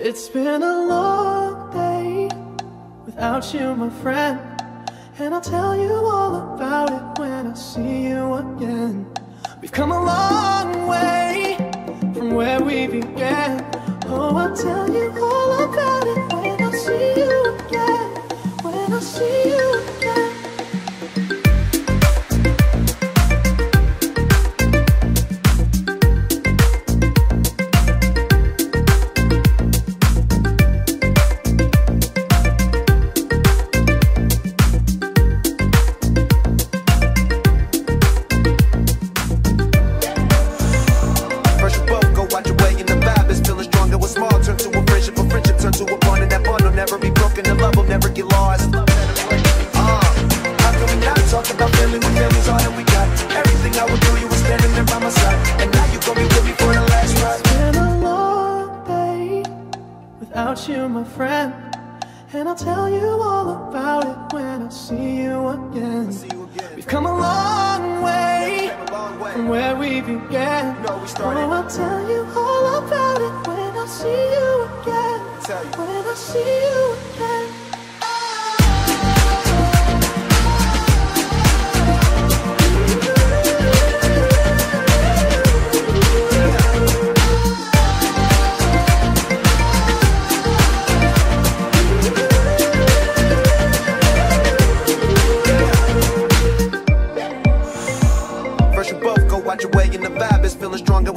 It's been a long day without you, my friend, and I'll tell you all about it when I see you again. We've come a long way from where we began. Oh, I'll tell you all about it when I see you again. When I see you again. You, my friend, and I'll tell you all about it when I see you again. We've come a long way from where we began. Oh, I'll tell you all about it when I see you again. When I see you again.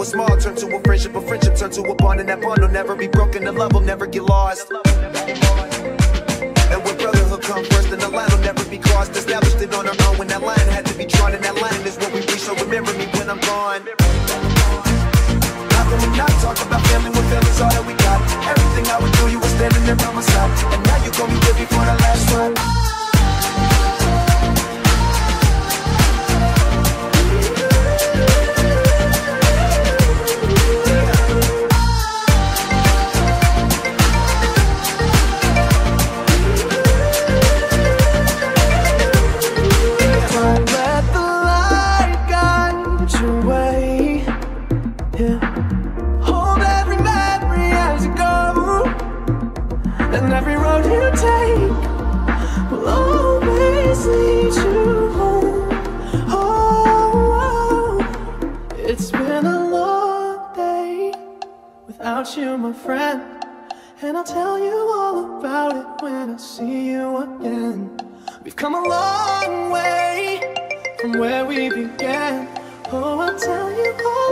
Small turn to a friendship turn to a bond, and that bond will never be broken. The love will never get lost. And when brotherhood comes first, then the line will never be crossed. Established it on our own when that line had to be drawn, and that line is what we reach. So remember me when I'm gone. How can we not talk about family when family's all that we got? Everything I would do, you were standing there by my side, and now you're gonna be with me for the last time. You, my friend, and I'll tell you all about it when I see you again. We've come a long way from where we began. Oh, I'll tell you all